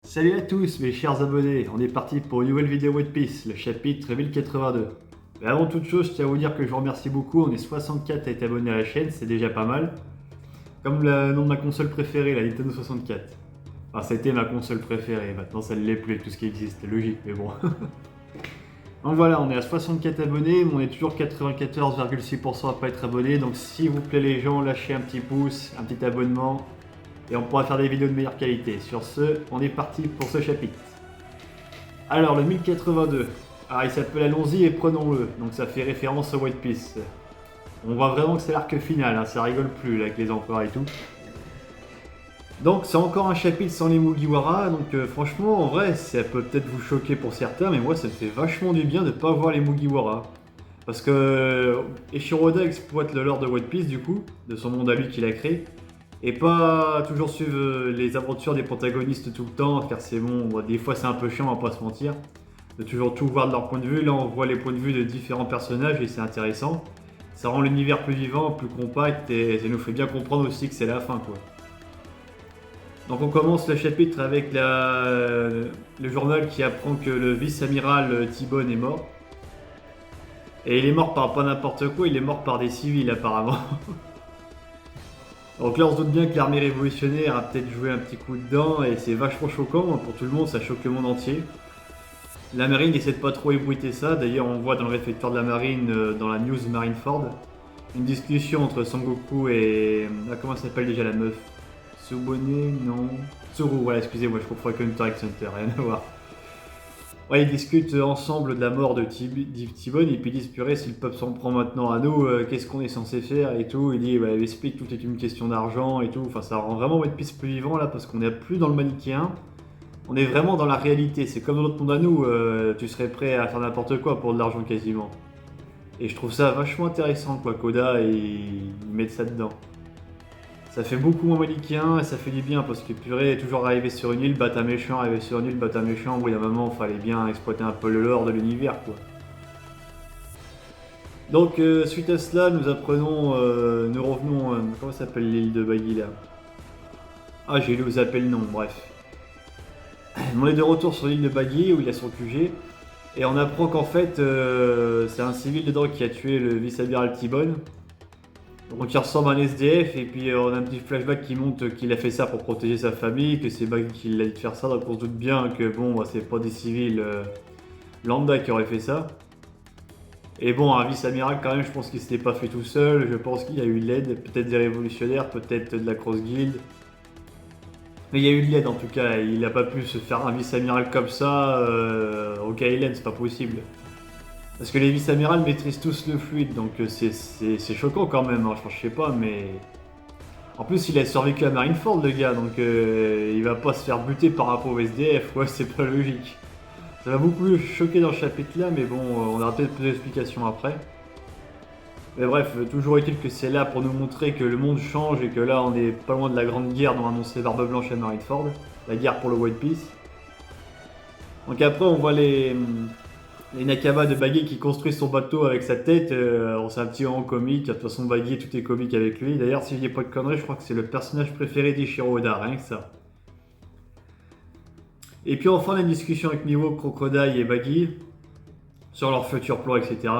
Salut à tous mes chers abonnés, on est parti pour une nouvelle vidéo One Piece, le chapitre 1082. Mais avant toute chose, je tiens à vous dire que je vous remercie beaucoup, on est 64 à être abonnés à la chaîne, c'est déjà pas mal. Comme le nom de ma console préférée, la Nintendo 64. Enfin, c'était ma console préférée, maintenant ça ne l'est plus avec tout ce qui existe, c'est logique, mais bon. Donc voilà, on est à 64 abonnés, mais on est toujours 94,6% à pas être abonnés, donc s'il vous plaît les gens, lâchez un petit pouce, un petit abonnement, et on pourra faire des vidéos de meilleure qualité. Sur ce, on est parti pour ce chapitre. Alors, le 1082. Alors, il s'appelle Allons-y et prenons-le. Donc, ça fait référence au One Piece. On voit vraiment que c'est l'arc final, hein, ça rigole plus là, avec les empereurs et tout. Donc, c'est encore un chapitre sans les Mugiwara. Donc, franchement, en vrai, ça peut peut-être vous choquer pour certains, mais moi, ça me fait vachement du bien de ne pas voir les Mugiwara. Parce que Eiichiro Oda exploite le lore de One Piece, du coup, de son monde à lui qu'il a créé. Et pas toujours suivre les aventures des protagonistes tout le temps, car c'est bon, des fois c'est un peu chiant, on va pas se mentir. De toujours tout voir de leur point de vue, là on voit les points de vue de différents personnages et c'est intéressant. Ça rend l'univers plus vivant, plus compact et ça nous fait bien comprendre aussi que c'est la fin quoi. Donc on commence le chapitre avec le journal qui apprend que le vice-amiral T-Bone est mort. Et il est mort par pas n'importe quoi, il est mort par des civils apparemment. Donc là on se doute bien que l'armée révolutionnaire a peut-être joué un petit coup dedans et c'est vachement choquant pour tout le monde, ça choque le monde entier. La marine essaie de pas trop ébruiter ça, d'ailleurs on voit dans le réfectoire de la marine, dans la news Marineford, une discussion entre Sangoku et... comment elle s'appelle déjà la meuf? Tsubone? Non... Tsuru, voilà excusez-moi je confonds avec Hunter x Hunter, rien à voir. Ouais, ils discutent ensemble de la mort de T-Bone et puis ils disent purée si le peuple s'en prend maintenant à nous, qu'est-ce qu'on est censé faire et tout. Il dit il explique tout est une question d'argent et tout. Enfin ça rend vraiment One Piece plus vivant là parce qu'on n'est plus dans le manichéen. On est vraiment dans la réalité. C'est comme dans notre monde à nous, tu serais prêt à faire n'importe quoi pour de l'argent quasiment. Et je trouve ça vachement intéressant quoi, Koda et ils mettent ça dedans. Ça fait beaucoup moins manichéen et ça fait du bien parce que purée, toujours arriver sur une île, battre un méchant, arriver sur une île, battre un méchant, oui, à un moment, il fallait bien exploiter un peu le lore de l'univers, quoi. Donc, suite à cela, nous apprenons, nous revenons, comment s'appelle l'île de Baggy là? Ah, j'ai lu vous appelle le nom, bref. On est de retour sur l'île de Baggy où il a son QG et on apprend qu'en fait, c'est un civil dedans qui a tué le vice-amiral T-Bone. Donc il ressemble à un SDF et puis on a un petit flashback qui montre qu'il a fait ça pour protéger sa famille, que c'est Baggy qui l'a dit de faire ça, donc on se doute bien que bon, bah, c'est pas des civils lambda qui auraient fait ça. Et bon, un vice-amiral quand même, je pense qu'il s'était pas fait tout seul, je pense qu'il y a eu de l'aide, peut-être des révolutionnaires, peut-être de la Cross Guild. Mais il y a eu de l'aide en tout cas, il n'a pas pu se faire un vice-amiral comme ça au Kailen, c'est pas possible. Parce que les vice-amirals maîtrisent tous le fluide, donc c'est choquant quand même, hein. Je sais pas, mais... En plus, il a survécu à Marineford, le gars, donc il va pas se faire buter par un pauvre SDF, ouais, c'est pas logique. Ça m'a beaucoup choqué dans le chapitre là, mais bon, on aura peut-être plus d'explications après. Mais bref, toujours est-il que c'est là pour nous montrer que le monde change et que là, on est pas loin de la grande guerre dont annonçait Barbe Blanche à Marineford, la guerre pour le One Piece. Donc après, on voit les Nakama de Baggy qui construit son bateau avec sa tête, c'est un petit moment comique, de toute façon Baggy tout est comique avec lui. D'ailleurs si je dis pas de conneries, je crois que c'est le personnage préféré d'Eiichiro Oda, rien que ça. Et puis enfin on a une discussion avec Miwo, Crocodile et Baggy sur leurs futurs plans, etc.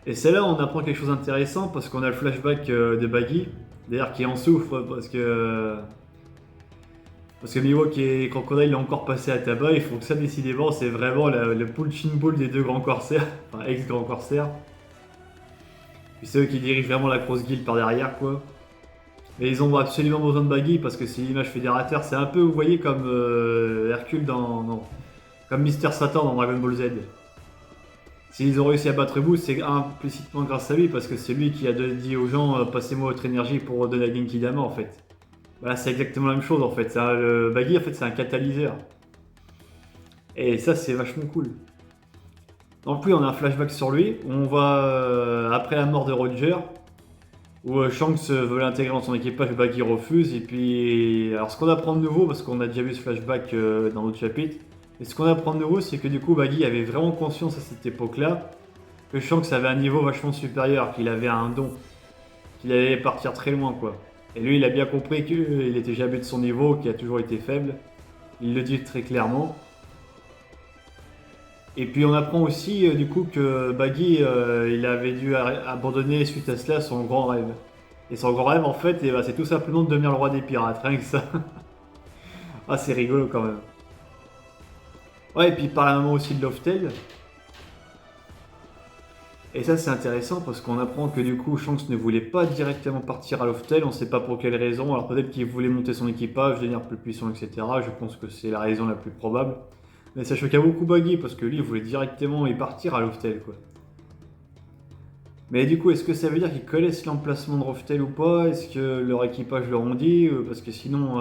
Et c'est là où on apprend quelque chose d'intéressant parce qu'on a le flashback de Baggy, d'ailleurs qui en souffre parce que Miwok et Crocodile l'ont encore passé à tabac, il faut que ça décidément c'est vraiment le punching ball des deux grands corsaires, enfin ex-grands corsaires. Puis c'est eux qui dirigent vraiment la grosse guilde par derrière quoi. Mais ils ont absolument besoin de Baggy parce que c'est l'image fédérateur, c'est un peu vous voyez comme Hercule comme Mister Satan dans Dragon Ball Z. S'ils ont réussi à battre Boo, c'est implicitement grâce à lui parce que c'est lui qui a dit aux gens passez-moi votre énergie pour redonner à Genki Dama en fait. Voilà, c'est exactement la même chose en fait. Le Baggy en fait c'est un catalyseur. Et ça c'est vachement cool. Donc oui on a un flashback sur lui. On va après la mort de Roger, où Shanks veut l'intégrer dans son équipage, Baggy refuse. Et puis alors ce qu'on apprend de nouveau, parce qu'on a déjà vu ce flashback dans d'autres chapitres, et ce qu'on apprend de nouveau c'est que du coup Baggy avait vraiment conscience à cette époque-là que Shanks avait un niveau vachement supérieur, qu'il avait un don, qu'il allait partir très loin quoi. Et lui, il a bien compris qu'il était jamais de son niveau, qu'il a toujours été faible. Il le dit très clairement. Et puis on apprend aussi du coup que Baggy il avait dû abandonner suite à cela son grand rêve. Et son grand rêve en fait eh ben, c'est tout simplement de devenir le roi des pirates, rien que ça. Ah c'est rigolo quand même. Ouais et puis il parle à un moment aussi de Loftel. Et ça c'est intéressant parce qu'on apprend que du coup Shanks ne voulait pas directement partir à Loftel, on sait pas pour quelle raison. Alors peut-être qu'il voulait monter son équipage, devenir plus puissant, etc. Je pense que c'est la raison la plus probable. Mais ça choqua beaucoup Baggy parce que lui il voulait directement y partir à Loftel quoi. Mais du coup, est-ce que ça veut dire qu'ils connaissent l'emplacement de Roftel ou pas? Est-ce que leur équipage leur ont dit? Parce que sinon,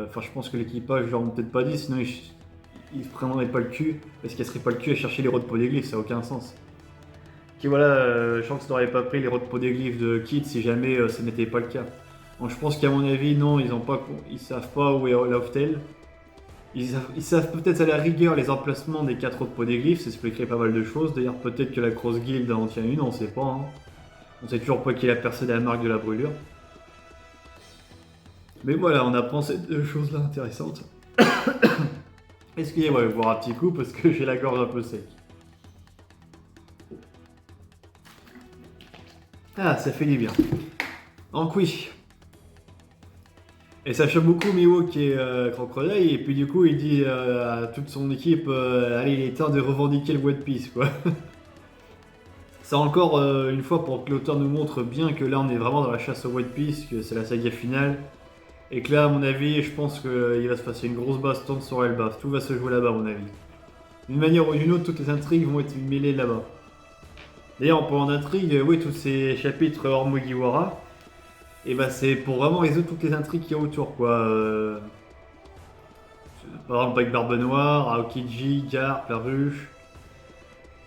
enfin, je pense que l'équipage leur ont peut-être pas dit, sinon ils se prendraient pas le cul. Parce qu'ils seraient pas le cul à chercher les rots de Podeglyph, ça n'a aucun sens. Qui voilà, Shanks n'aurait pas pris les rots de Podeglyph de Kid si jamais ce n'était pas le cas. Donc je pense qu'à mon avis, non, ils savent pas où est Roftel. Ils savent peut-être à la rigueur les emplacements des 4 autres Podeglyphes, ça expliquerait pas mal de choses. D'ailleurs, peut-être que la Cross Guild en tient une, on sait pas. Hein. On sait toujours pas qui a percé la marque de la brûlure. Mais voilà, on apprend ces deux choses-là intéressantes. Excusez-moi, je vais boire un petit coup parce que j'ai la gorge un peu sec. Ah, ça fait du bien. Donc oui. Et ça choque beaucoup Miwo qui est Crocodile, et puis du coup il dit à toute son équipe allez, il est temps de revendiquer le One Piece quoi. C'est encore une fois pour que l'auteur nous montre bien que là on est vraiment dans la chasse au One Piece, que c'est la saga finale. Et que là, à mon avis, je pense qu'il va se passer une grosse baston sur Elbaf. Tout va se jouer là-bas, à mon avis. D'une manière ou d'une autre, toutes les intrigues vont être mêlées là-bas. D'ailleurs, en parlant d'intrigues, oui, tous ces chapitres hors Mugiwara, et bah c'est pour vraiment résoudre toutes les intrigues qu'il y a autour, quoi. Par exemple, avec Barbe Noire, Aokiji, Garp, la ruche.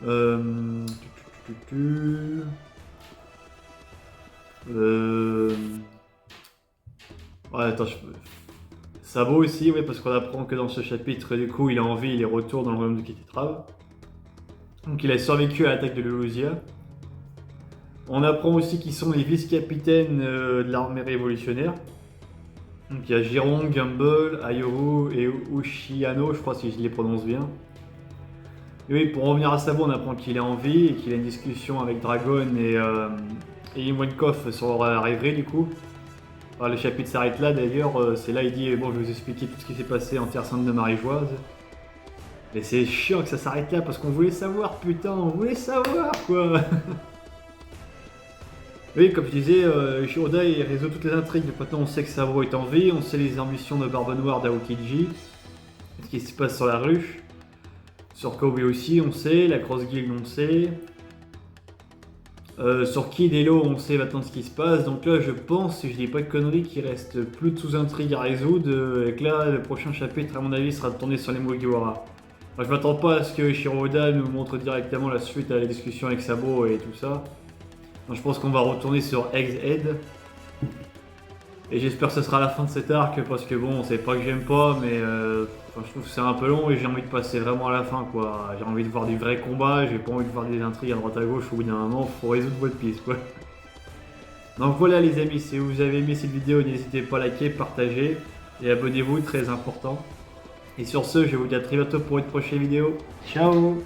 Euh... Ouais, attends, Sabo aussi, ouais, parce qu'on apprend que dans ce chapitre, du coup, il a envie, il est retour dans le royaume de Ketitrav. Donc il a survécu à l'attaque de Lelousia. On apprend aussi qu'ils sont les vice-capitaines de l'armée révolutionnaire. Donc il y a Giron, Gumball, Ayuru et Ushiano, je crois si je les prononce bien. Et oui, pour revenir à Sabo, on apprend qu'il est en vie et qu'il a une discussion avec Dragon et Iwankov sur leur arrivée du coup. Enfin, le chapitre s'arrête là d'ailleurs, c'est là il dit bon je vais vous expliquer tout ce qui s'est passé en Terre Sainte de Marie-Joise. Mais c'est chiant que ça s'arrête là parce qu'on voulait savoir putain, on voulait savoir quoi. Oui comme je disais, Shiroda il résout toutes les intrigues, maintenant on sait que Sabo est en vie, on sait les ambitions de Barbe Noire d'Aokiji, ce qui se passe sur la ruche. Sur Kobe aussi on sait, la Cross Guild on sait. Sur Kid et Lo, on sait maintenant ce qui se passe, donc là je pense, si je dis pas de conneries, qu'il reste plus de sous-intrigues à résoudre, et que là le prochain chapitre à mon avis sera tourné sur les Mugiwara. Moi je m'attends pas à ce que Shiroda nous montre directement la suite à la discussion avec Sabo et tout ça. Donc je pense qu'on va retourner sur Egghead. Et j'espère que ce sera la fin de cet arc, parce que bon, c'est pas que j'aime pas, mais je trouve que c'est un peu long et j'ai envie de passer vraiment à la fin quoi. J'ai envie de voir du vrai combat, j'ai pas envie de voir des intrigues à droite à gauche, au bout d'un moment, faut résoudre votre piste quoi. Donc voilà les amis, si vous avez aimé cette vidéo, n'hésitez pas à liker, partager et abonnez-vous, très important. Et sur ce, je vous dis à très bientôt pour une prochaine vidéo. Ciao!